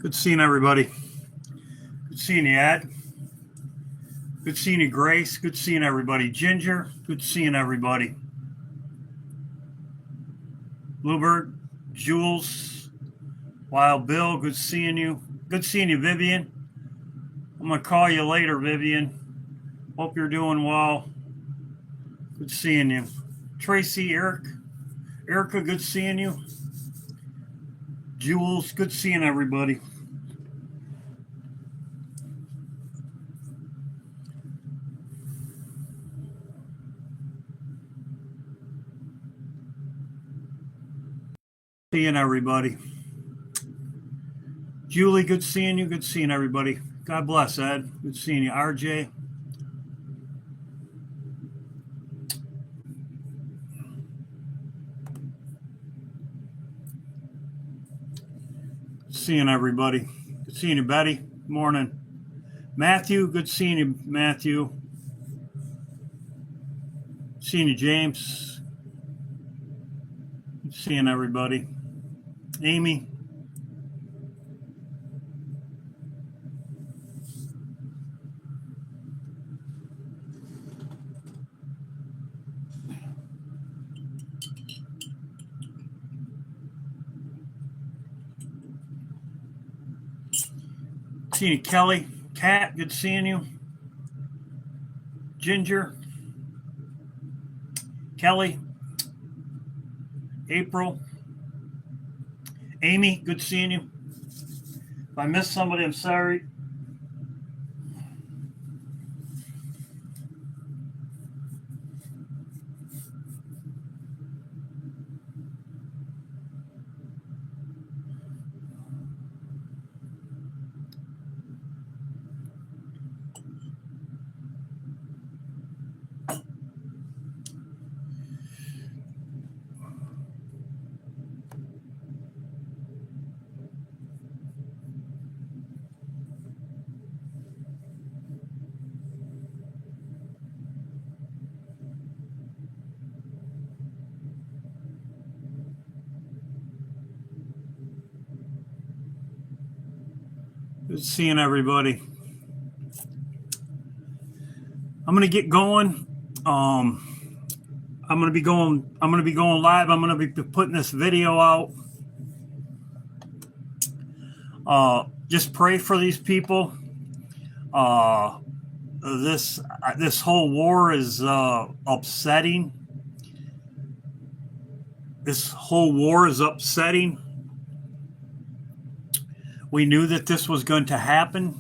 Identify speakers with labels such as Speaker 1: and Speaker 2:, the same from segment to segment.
Speaker 1: Good seeing everybody. Good seeing you, Ed. Good seeing you, Grace. Good seeing everybody. Ginger. Good seeing everybody. Bluebird. Jules. Wild Bill. Good seeing you. Good seeing you, Vivian. I'm going to call you later, Vivian. Hope you're doing well. Good seeing you. Tracy, Eric. Erica, good seeing you. Jules, good seeing everybody. Seeing everybody. Julie, good seeing you. Good seeing everybody. God bless, Ed. Good seeing you. RJ. Seeing everybody. Good seeing you, Betty. Morning. Matthew, good seeing you, Matthew. Seeing you, James. Good seeing everybody. Amy. Seeing you, Kelly. Kat, good seeing you. Ginger. Kelly. April. Amy, good seeing you. If I missed somebody, I'm sorry. Good seeing everybody. I'm gonna get going. I'm gonna be going live. I'm gonna be putting this video out. Just pray for these people. This whole war is upsetting. This whole war is upsetting. We knew that this was going to happen.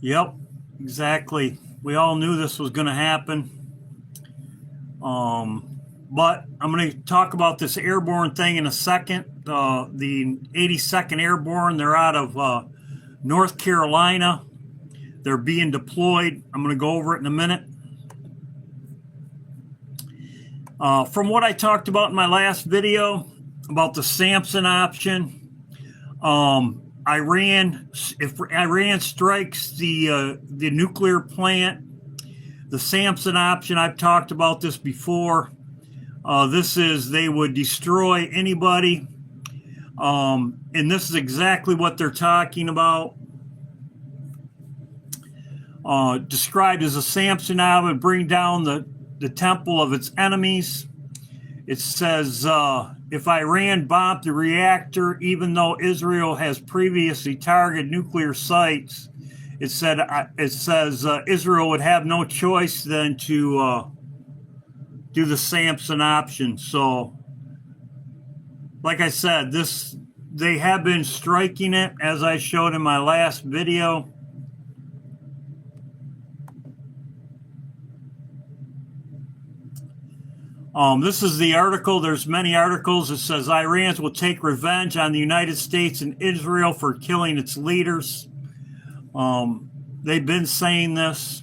Speaker 1: Yep, exactly. We all knew this was going to happen. But I'm going to talk about this airborne thing in a second. The 82nd Airborne, they're out of North Carolina. They're being deployed. I'm going to go over it in a minute. From what I talked about in my last video about the Samson option, if Iran strikes the nuclear plant, the Samson option, I've talked about this before. This is they would destroy anybody, and this is exactly what they're talking about. Described as a Samson option would bring down the temple of its enemies. It says if Iran bombed the reactor, even though Israel has previously targeted nuclear sites, it says Israel would have no choice than to do the Samson option. So, like I said, they have been striking it, as I showed in my last video. This is the article. There's many articles. It says Iran will take revenge on the United States and Israel for killing its leaders. They've been saying this.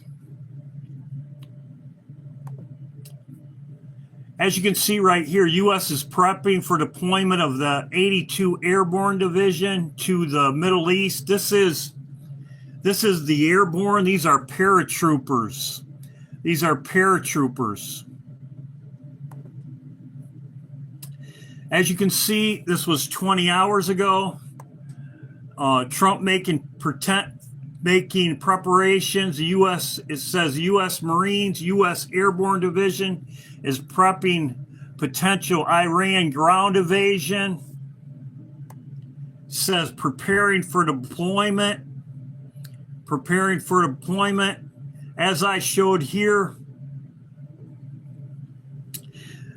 Speaker 1: As you can see right here, U.S. is prepping for deployment of the 82 Airborne Division to the Middle East. This is the Airborne. These are paratroopers. These are paratroopers. As you can see, this was 20 hours ago. Trump making preparations. The U.S. It says U.S. Marines, U.S. Airborne Division is prepping potential Iran ground invasion. It says preparing for deployment. Preparing for deployment. As I showed here,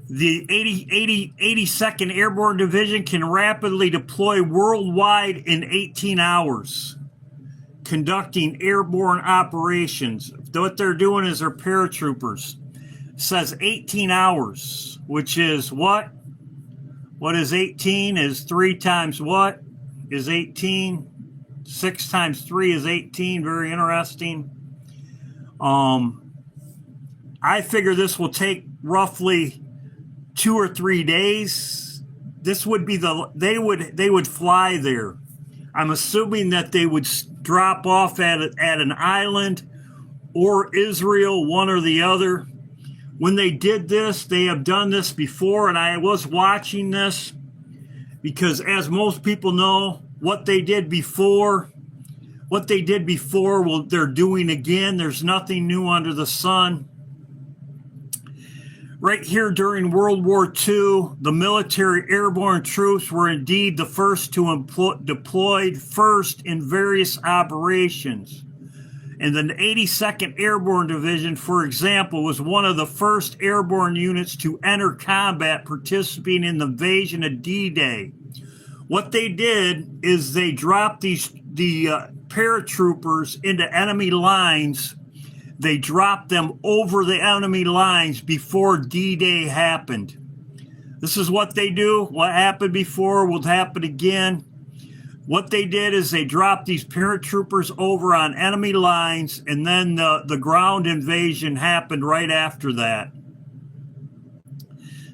Speaker 1: the 82nd Airborne Division can rapidly deploy worldwide in 18 hours, conducting airborne operations. What they're doing is they're paratroopers. It says 18 hours, which is what? What is 18? Is 3 times what? Is 18? 6 times 3 is 18. Very interesting. I figure this will take roughly 2 or 3 days. This would be they would fly there. I'm assuming that they would drop off at an island or Israel, one or the other. When they did this, they have done this before, and I was watching this because, as most people know, what they did before, well, they're doing again. There's nothing new under the sun. Right here during World War II, the military airborne troops were indeed the first to deployed first in various operations. And the 82nd Airborne Division, for example, was one of the first airborne units to enter combat participating in the invasion of D-Day. What they did is they dropped the paratroopers into enemy lines. They dropped them over the enemy lines before D-Day happened. This is what they do. What happened before will happen again. What they did is they dropped these paratroopers over on enemy lines, and then the ground invasion happened right after that.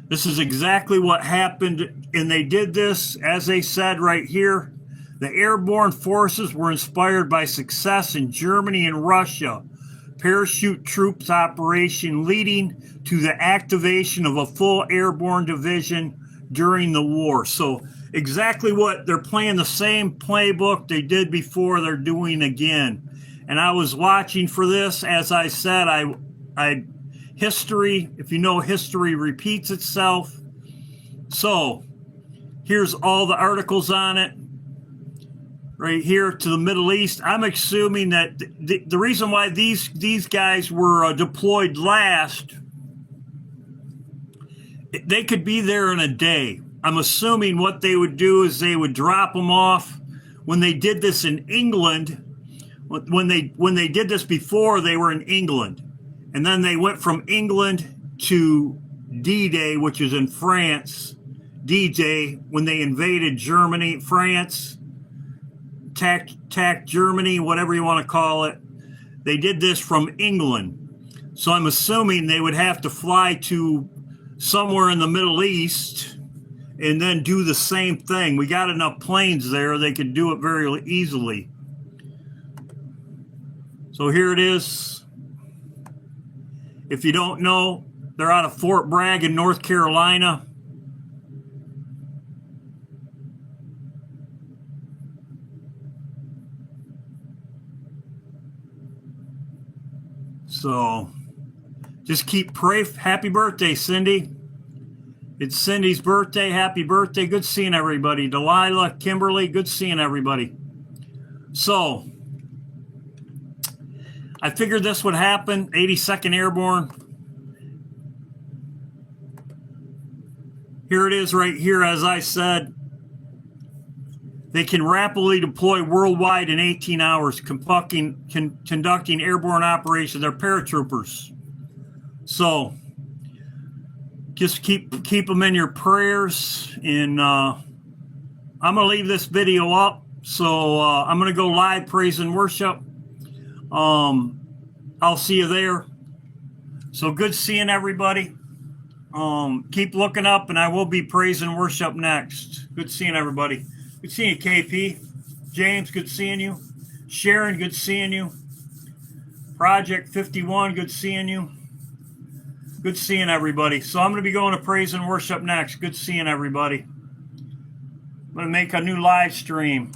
Speaker 1: This is exactly what happened, and they did this, as they said right here. The airborne forces were inspired by success in Germany and Russia. Parachute troops operation leading to the activation of a full airborne division during the war. So exactly what they're playing, the same playbook they did before, they're doing again. And I was watching for this. As I said, history, if you know, history repeats itself. So here's all the articles on it. Right here to the Middle East. I'm assuming that the reason why these guys were deployed last, they could be there in a day. I'm assuming what they would do is they would drop them off. When they did this in England, when they did this before, they were in England, and then they went from England to D-Day, which is in France. D-Day, when they invaded Germany, France. Attack Germany, whatever you want to call it. They did this from England. So I'm assuming they would have to fly to somewhere in the Middle East and then do the same thing. We got enough planes there, they could do it very easily. So here it is. If you don't know, they're out of Fort Bragg in North Carolina. So just keep praying. Happy birthday, Cindy. It's Cindy's birthday. Happy birthday. Good seeing everybody. Delilah, Kimberly, good seeing everybody. So I figured this would happen. 82nd Airborne. Here it is right here. As I said, they can rapidly deploy worldwide in 18 hours, conducting airborne operations. They're paratroopers. So just keep them in your prayers. And I'm going to leave this video up. So I'm going to go live praise and worship. I'll see you there. So good seeing everybody. Keep looking up, and I will be praise and worship next. Good seeing everybody. Good seeing you, KP. James, good seeing you. Sharon, good seeing you. Project 51, good seeing you. Good seeing everybody. So I'm going to be going to praise and worship next. Good seeing everybody. I'm going to make a new live stream.